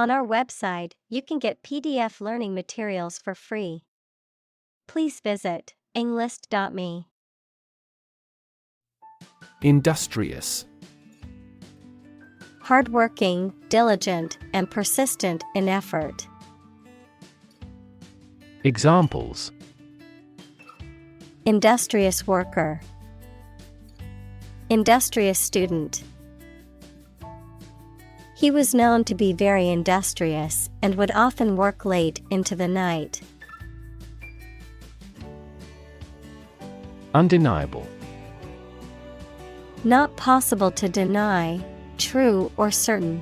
On our website, you can get PDF learning materials for free. Please visit englist.me. Industrious. Hardworking, diligent, and persistent in effort. Examples: Industrious worker. Industrious student. He was known to be very industrious and would often work late into the night. Undeniable. Not possible to deny, true or certain.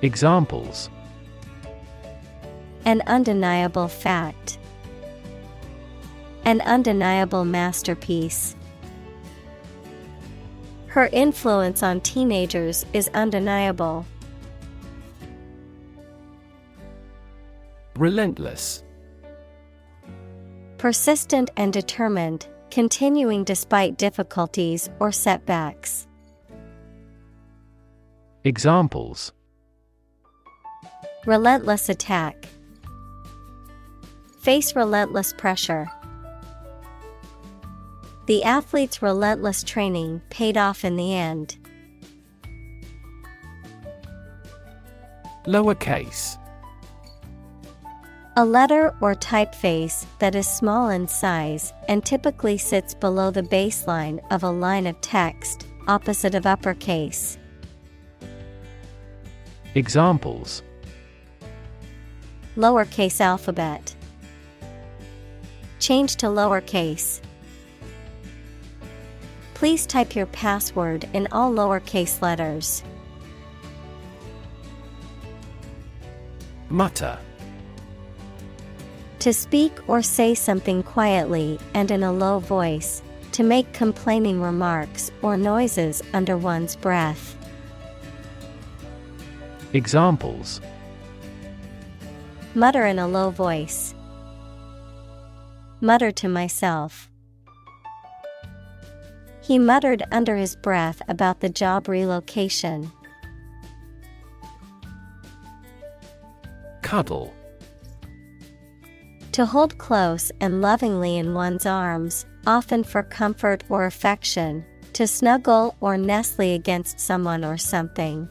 Examples: An undeniable fact. An undeniable masterpiece. Her influence on teenagers is undeniable. Relentless. Persistent and determined, continuing despite difficulties or setbacks. Examples: Relentless attack. Face relentless pressure. The athlete's relentless training paid off in the end. Lowercase. A letter or typeface that is small in size and typically sits below the baseline of a line of text, opposite of uppercase. Examples: Lowercase alphabet. Change to lowercase. Please type your password in all lowercase letters. Mutter. To speak or say something quietly and in a low voice, to make complaining remarks or noises under one's breath. Examples: Mutter in a low voice. Mutter to myself. He muttered under his breath about the job relocation. Cuddle. To hold close and lovingly in one's arms, often for comfort or affection, to snuggle or nestle against someone or something.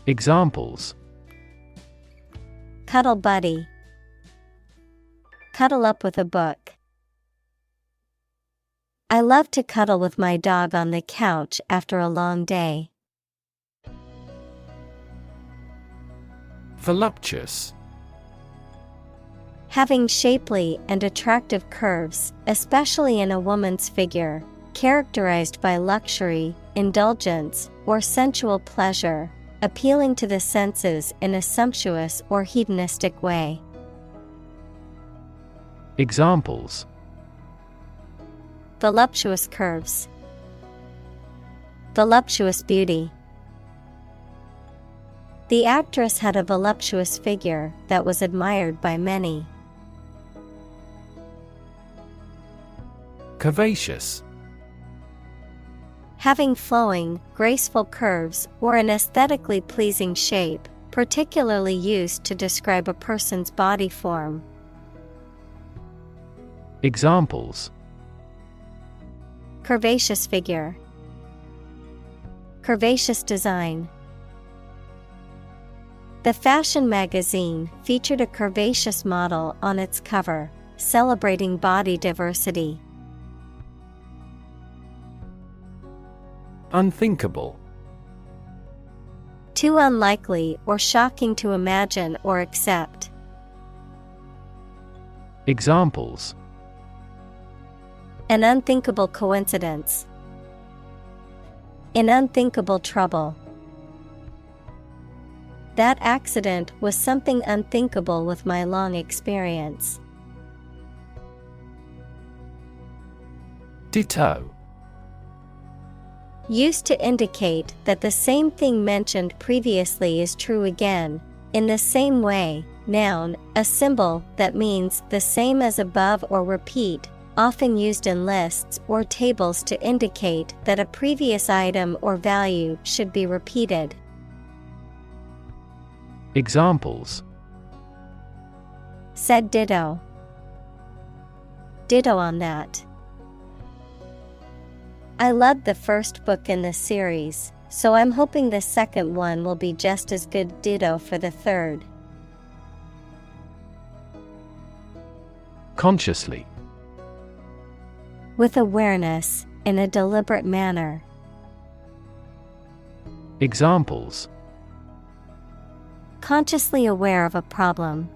Examples: Cuddle buddy. Cuddle up with a book. I love to cuddle with my dog on the couch after a long day. Voluptuous. Having shapely and attractive curves, especially in a woman's figure, characterized by luxury, indulgence, or sensual pleasure, appealing to the senses in a sumptuous or hedonistic way. Examples: Voluptuous curves. Voluptuous beauty. The actress had a voluptuous figure that was admired by many. Curvaceous. Having flowing, graceful curves or an aesthetically pleasing shape, particularly used to describe a person's body form. Examples: Curvaceous figure. Curvaceous design. The fashion magazine featured a curvaceous model on its cover, celebrating body diversity. Unthinkable. Too unlikely or shocking to imagine or accept. Examples: An unthinkable coincidence. In unthinkable trouble. That accident was something unthinkable with my long experience. Ditto. Used to indicate that the same thing mentioned previously is true again, in the same way. Noun, a symbol that means the same as above or repeat, often used in lists or tables to indicate that a previous item or value should be repeated. Examples: Said ditto. Ditto on that. I loved the first book in the series, so I'm hoping the second one will be just as good. Ditto for the third. Consciously. With awareness, in a deliberate manner. Examples: Consciously aware of a problem.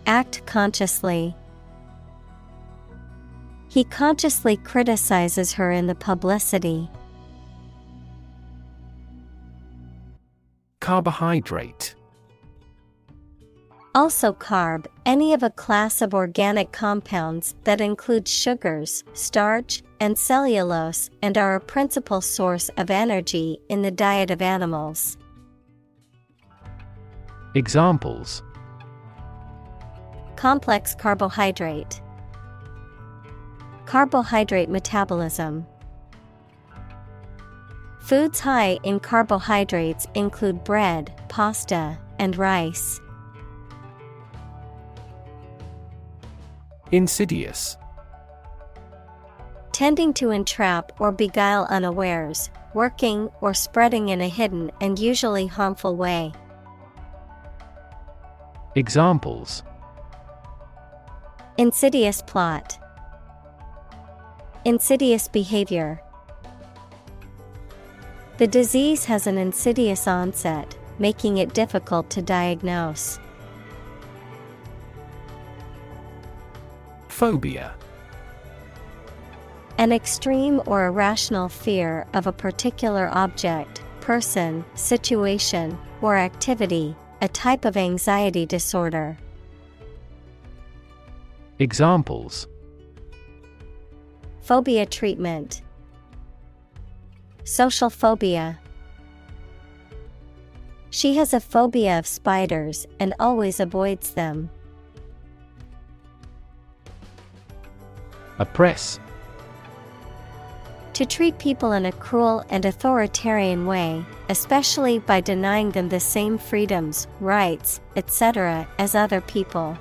Act consciously. He consciously criticizes her in the publicity. Carbohydrate. Also carb, any of a class of organic compounds that include sugars, starch, and cellulose and are a principal source of energy in the diet of animals. Examples: Complex carbohydrate. Carbohydrate metabolism. Foods high in carbohydrates include bread, pasta, and rice. Insidious. Tending to entrap or beguile unawares, working or spreading in a hidden and usually harmful way. Examples: Insidious plot. Insidious behavior. The disease has an insidious onset, making it difficult to diagnose. Phobia. An extreme or irrational fear of a particular object, person, situation, or activity, a type of anxiety disorder. Examples: Phobia treatment. Social phobia. She has a phobia of spiders and always avoids them. Oppress. To treat people in a cruel and authoritarian way, especially by denying them the same freedoms, rights, etc. as other people.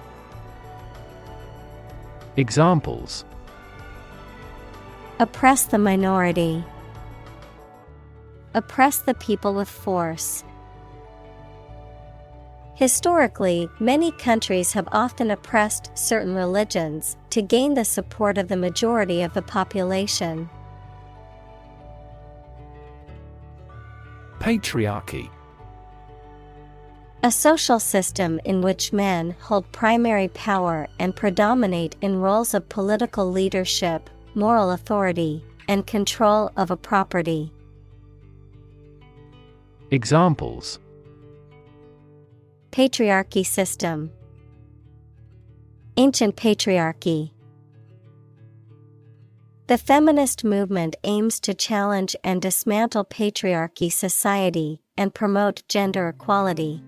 Examples: Oppress the minority. Oppress the people with force. Historically, many countries have often oppressed certain religions to gain the support of the majority of the population. Patriarchy. A social system in which men hold primary power and predominate in roles of political leadership, moral authority, and control of a property. Examples: Patriarchy system. Ancient patriarchy. The feminist movement aims to challenge and dismantle patriarchy society and promote gender equality.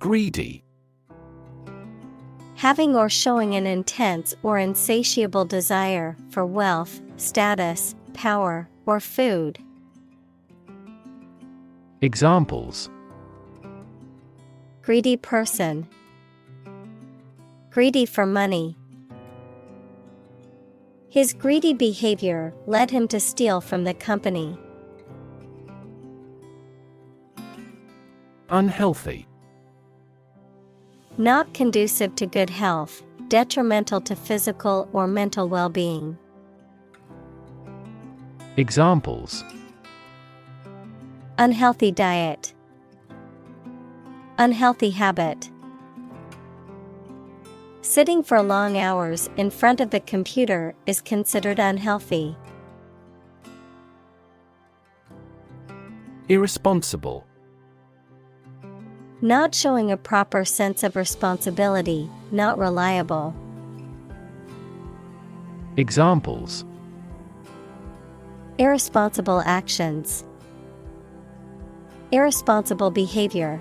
Greedy. Having or showing an intense or insatiable desire for wealth, status, power, or food. Examples: Greedy person. Greedy for money. His greedy behavior led him to steal from the company. Unhealthy. Not conducive to good health, detrimental to physical or mental well-being. Examples: Unhealthy diet. Unhealthy habit. Sitting for long hours in front of the computer is considered unhealthy. Irresponsible. Not showing a proper sense of responsibility, not reliable. Examples: Irresponsible actions. Irresponsible behavior.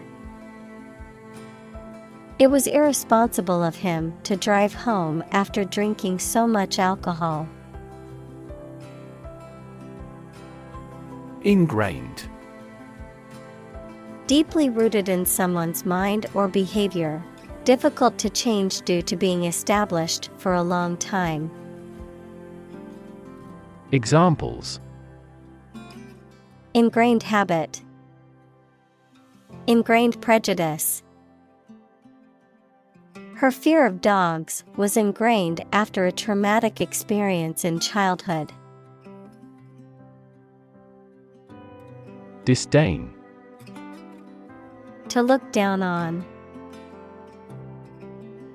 It was irresponsible of him to drive home after drinking so much alcohol. Ingrained. Deeply rooted in someone's mind or behavior, difficult to change due to being established for a long time. Examples: Ingrained habit. Ingrained prejudice. Her fear of dogs was ingrained after a traumatic experience in childhood. Disdain. To look down on.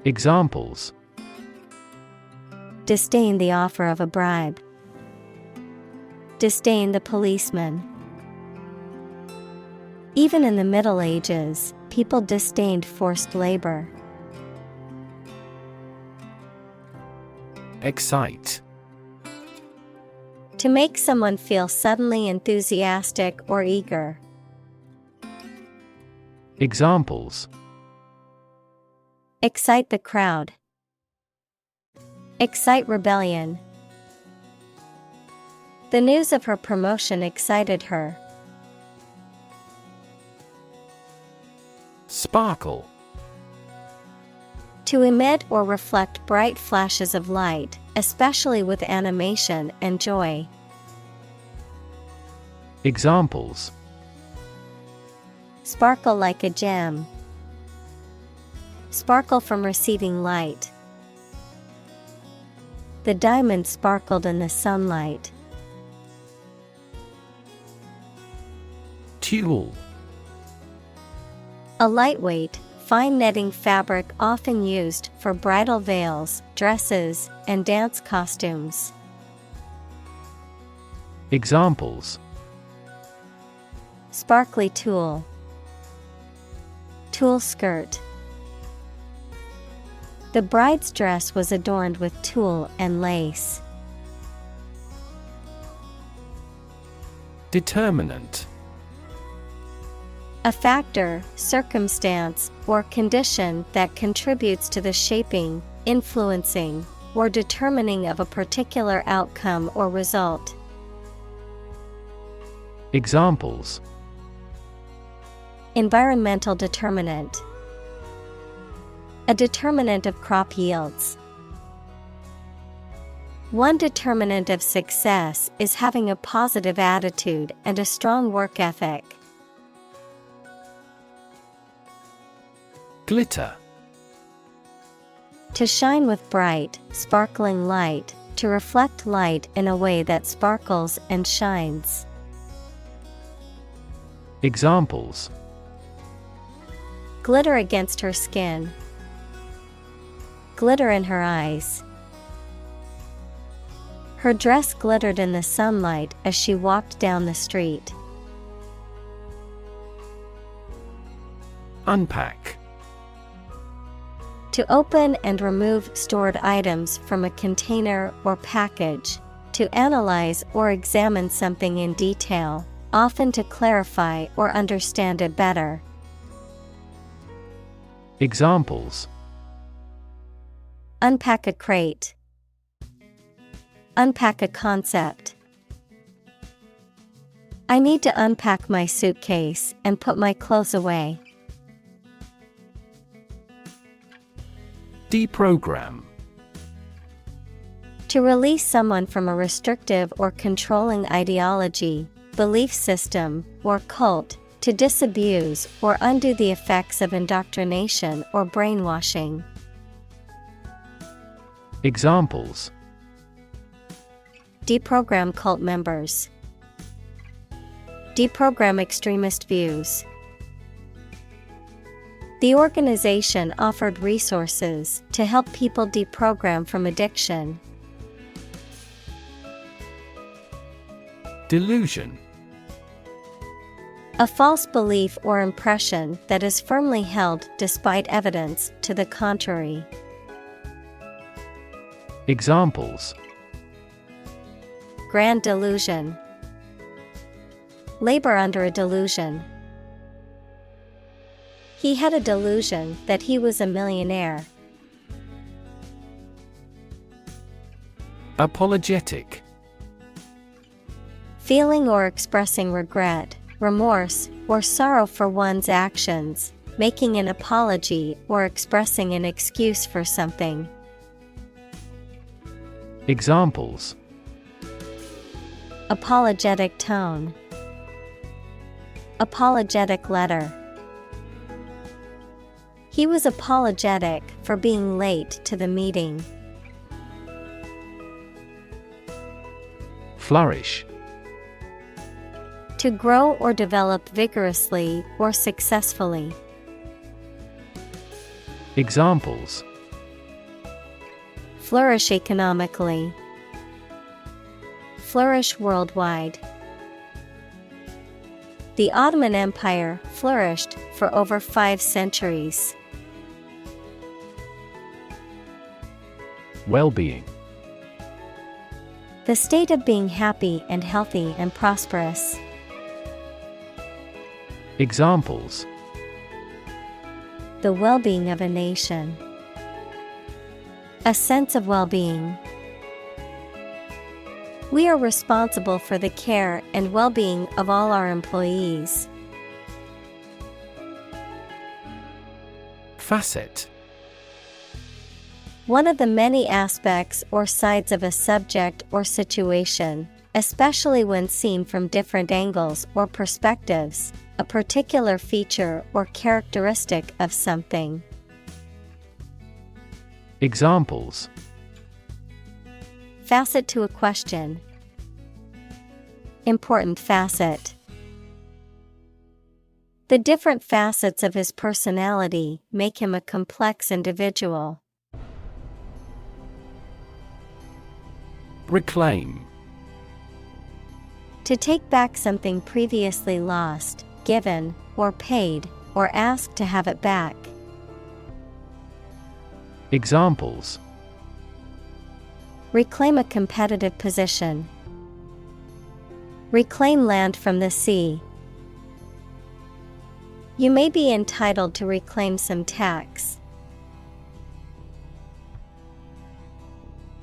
Examples: Disdain the offer of a bribe. Disdain the policeman. Even in the Middle Ages, people disdained forced labor. Excite. To make someone feel suddenly enthusiastic or eager. Examples: Excite the crowd. Excite rebellion. The news of her promotion excited her. Sparkle. To emit or reflect bright flashes of light, especially with animation and joy. Examples: Sparkle like a gem. Sparkle from receiving light. The diamond sparkled in the sunlight. Tulle. A lightweight, fine netting fabric often used for bridal veils, dresses, and dance costumes. Examples: Sparkly tulle. Tulle skirt. The bride's dress was adorned with tulle and lace. Determinant. A factor, circumstance, or condition that contributes to the shaping, influencing, or determining of a particular outcome or result. Examples: Environmental determinant. A determinant of crop yields. One determinant of success is having a positive attitude and a strong work ethic. Glitter. To shine with bright, sparkling light, to reflect light in a way that sparkles and shines. Examples: Glitter against her skin. Glitter in her eyes. Her dress glittered in the sunlight as she walked down the street. Unpack. To open and remove stored items from a container or package. To analyze or examine something in detail, often to clarify or understand it better. Examples: Unpack a crate. Unpack a concept. I need to unpack my suitcase and put my clothes away. Deprogram. To release someone from a restrictive or controlling ideology, belief system, or cult, to disabuse or undo the effects of indoctrination or brainwashing. Examples: Deprogram cult members. Deprogram extremist views. The organization offered resources to help people deprogram from addiction. Delusion. A false belief or impression that is firmly held despite evidence to the contrary. Examples: Grand delusion. Labor under a delusion. He had a delusion that he was a millionaire. Apologetic. Feeling or expressing regret, remorse, or sorrow for one's actions, making an apology or expressing an excuse for something. Examples: apologetic tone, apologetic letter. He was apologetic for being late to the meeting. Flourish. To grow or develop vigorously or successfully. Examples: flourish economically, flourish worldwide. The Ottoman Empire flourished for over 5 centuries. Well-being. The state of being happy and healthy and prosperous. Examples: the well-being of a nation, a sense of well-being. We are responsible for the care and well-being of all our employees. Facet. One of the many aspects or sides of a subject or situation, especially when seen from different angles or perspectives, a particular feature or characteristic of something. Examples: facet to a question, important facet. The different facets of his personality make him a complex individual. Reclaim. To take back something previously lost, given, or paid, or asked to have it back. Examples: reclaim a competitive position, reclaim land from the sea. You may be entitled to reclaim some tax.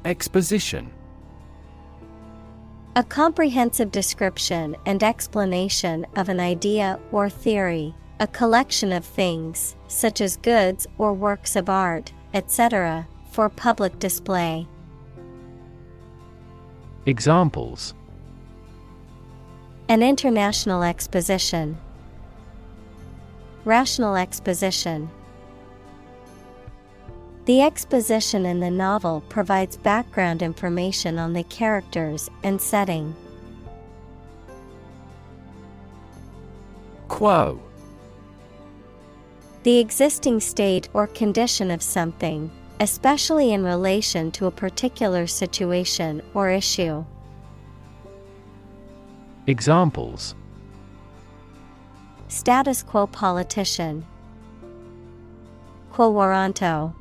Exposition. A comprehensive description and explanation of an idea or theory, a collection of things, such as goods or works of art, etc., for public display. Examples: an international exposition, rational exposition. The exposition in the novel provides background information on the characters and setting. Quo. The existing state or condition of something, especially in relation to a particular situation or issue. Examples: status quo politician, quo warranto.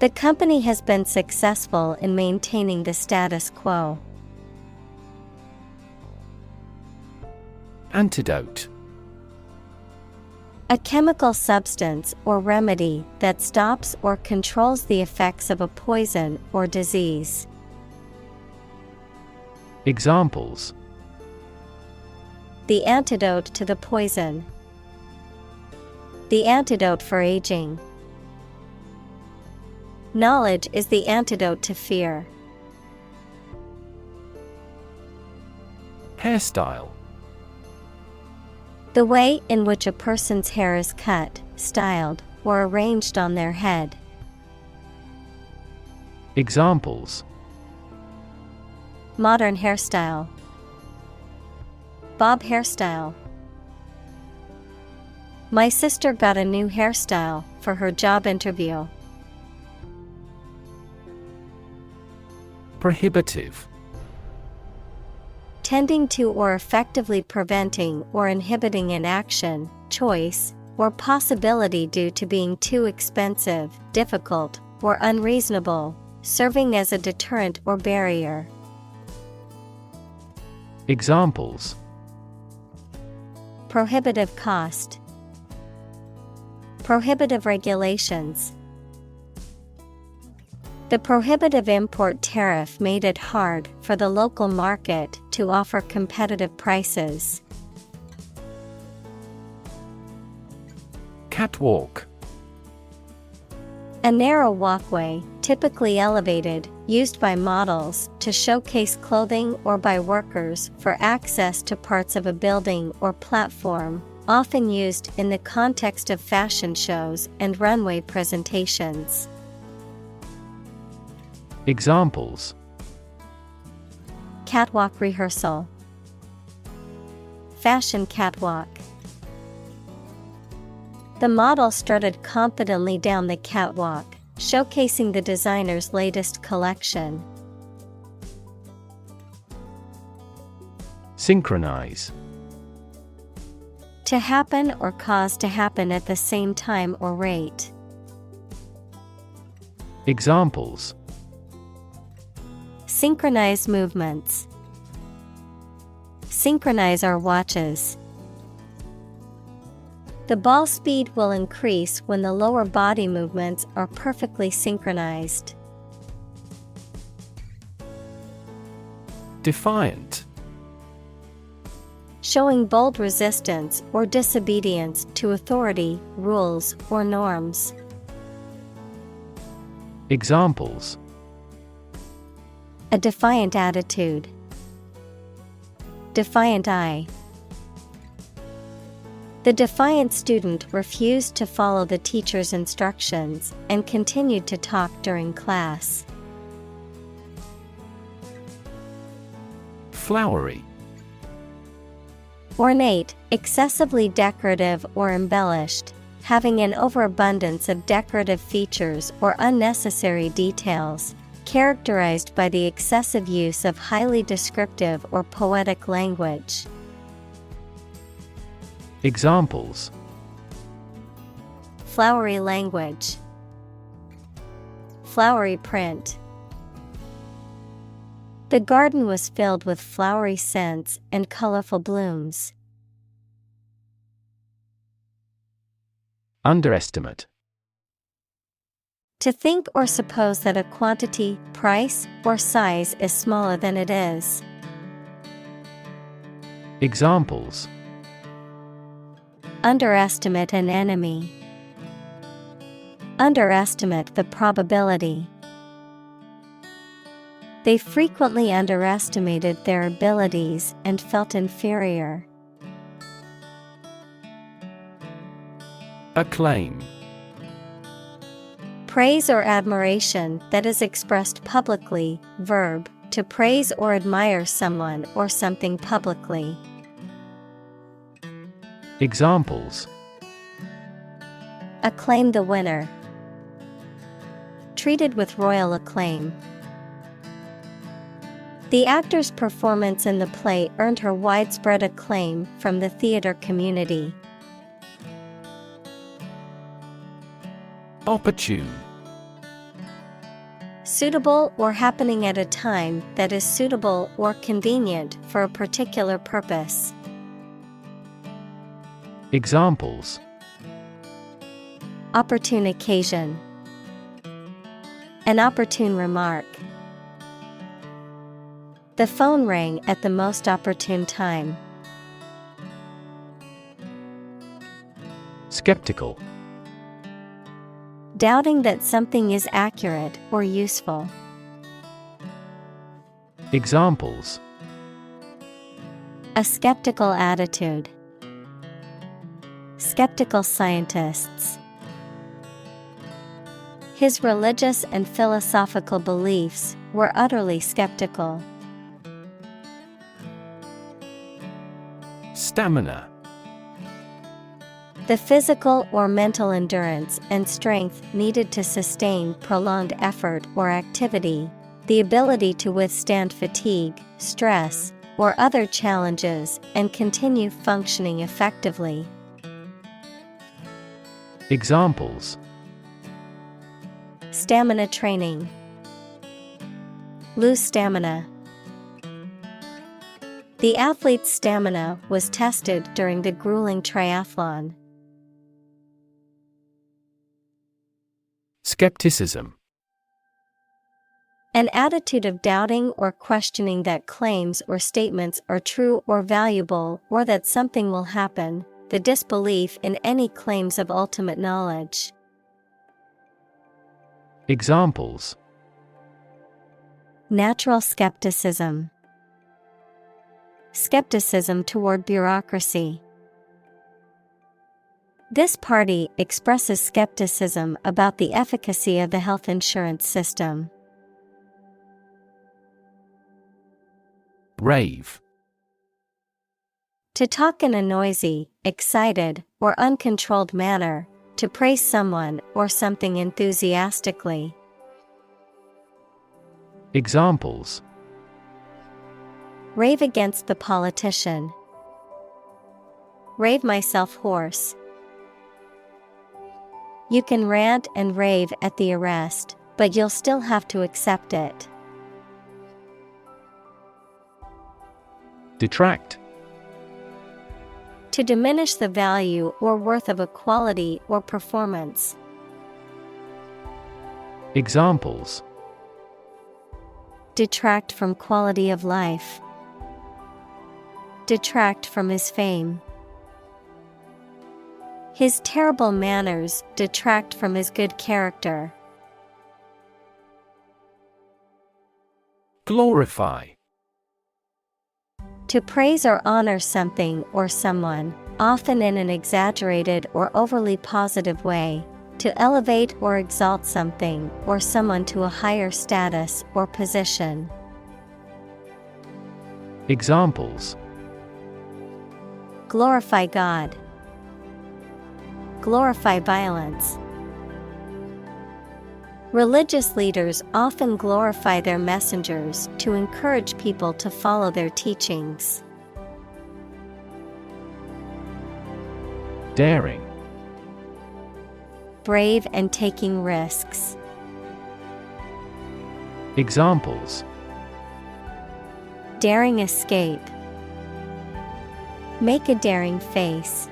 The company has been successful in maintaining the status quo. Antidote. A chemical substance or remedy that stops or controls the effects of a poison or disease. Examples: the antidote to the poison, the antidote for aging. Knowledge is the antidote to fear. Hairstyle. The way in which a person's hair is cut, styled, or arranged on their head. Examples: modern hairstyle, bob hairstyle. My sister got a new hairstyle for her job interview. Prohibitive. Tending to or effectively preventing or inhibiting an action, choice, or possibility due to being too expensive, difficult, or unreasonable, serving as a deterrent or barrier. Examples: prohibitive cost, Prohibitive regulations. The prohibitive import tariff made it hard for the local market to offer competitive prices. Catwalk. A narrow walkway, typically elevated, used by models to showcase clothing or by workers for access to parts of a building or platform, often used in the context of fashion shows and runway presentations. Examples: Catwalk rehearsal, fashion catwalk. The model strutted confidently down the catwalk, showcasing the designer's latest collection. Synchronize. To happen or cause to happen at the same time or rate. Examples: Synchronize movements. Synchronize our watches. The ball speed will increase when the lower body movements are perfectly synchronized. Defiant. Showing bold resistance or disobedience to authority, rules, or norms. Examples: A defiant attitude. Defiant eye. The defiant student refused to follow the teacher's instructions and continued to talk during class. Flowery. Ornate, excessively decorative or embellished, having an overabundance of decorative features or unnecessary details, characterized by the excessive use of highly descriptive or poetic language. Examples: Flowery language. Flowery print. The garden was filled with flowery scents and colorful blooms. Underestimate. To think or suppose that a quantity, price, or size is smaller than it is. Examples: Underestimate an enemy. Underestimate the probability. They frequently underestimated their abilities and felt inferior. Acclaim. Praise or admiration that is expressed publicly, verb, to praise or admire someone or something publicly. Examples: Acclaim the winner. Treated with royal acclaim. The actor's performance in the play earned her widespread acclaim from the theater community. Opportune. Suitable or happening at a time that is suitable or convenient for a particular purpose. Examples: Opportune occasion. An opportune remark. The phone rang at the most opportune time. Skeptical. Doubting that something is accurate or useful. Examples: A skeptical attitude. Skeptical scientists. His religious and philosophical beliefs were utterly skeptical. Stamina. The physical or mental endurance and strength needed to sustain prolonged effort or activity, the ability to withstand fatigue, stress, or other challenges and continue functioning effectively. Examples: Stamina training. Lose stamina. The athlete's stamina was tested during the grueling triathlon. Skepticism. An attitude of doubting or questioning that claims or statements are true or valuable or that something will happen, the disbelief in any claims of ultimate knowledge. Examples: Natural skepticism. Skepticism toward bureaucracy. This party expresses skepticism about the efficacy of the health insurance system. Rave. To talk in a noisy, excited, or uncontrolled manner, to praise someone or something enthusiastically. Examples: Rave against the politician. Rave myself hoarse. You can rant and rave at the arrest, but you'll still have to accept it. Detract. To diminish the value or worth of a quality or performance. Examples: Detract from quality of life. Detract from his fame. His terrible manners detract from his good character. Glorify. To praise or honor something or someone, often in an exaggerated or overly positive way. To elevate or exalt something or someone to a higher status or position. Examples: Glorify God. Glorify violence. Religious leaders often glorify their messengers to encourage people to follow their teachings. Daring. Brave and taking risks. Examples: Daring escape. Make a daring face.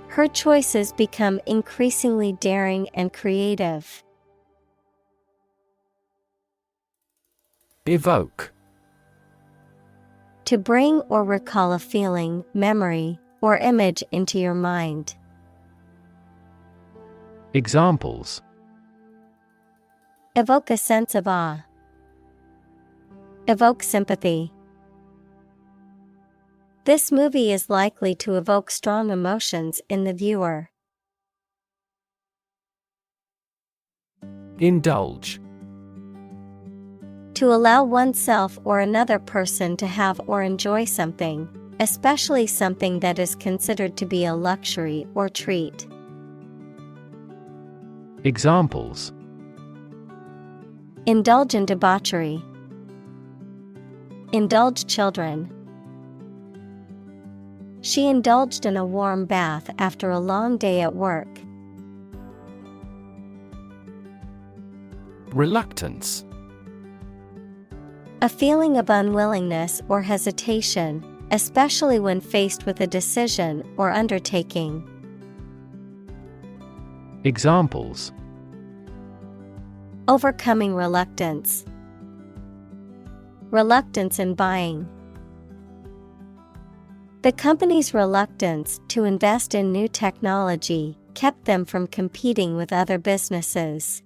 Her choices become increasingly daring and creative. Evoke. To bring or recall a feeling, memory, or image into your mind. Examples: Evoke a sense of awe. Evoke sympathy. This movie is likely to evoke strong emotions in the viewer. Indulge. To allow oneself or another person to have or enjoy something, especially something that is considered to be a luxury or treat. Examples: Indulge in debauchery. Indulge children. She indulged in a warm bath after a long day at work. Reluctance. A feeling of unwillingness or hesitation, especially when faced with a decision or undertaking. Examples: Overcoming reluctance. Reluctance in buying. The company's reluctance to invest in new technology kept them from competing with other businesses.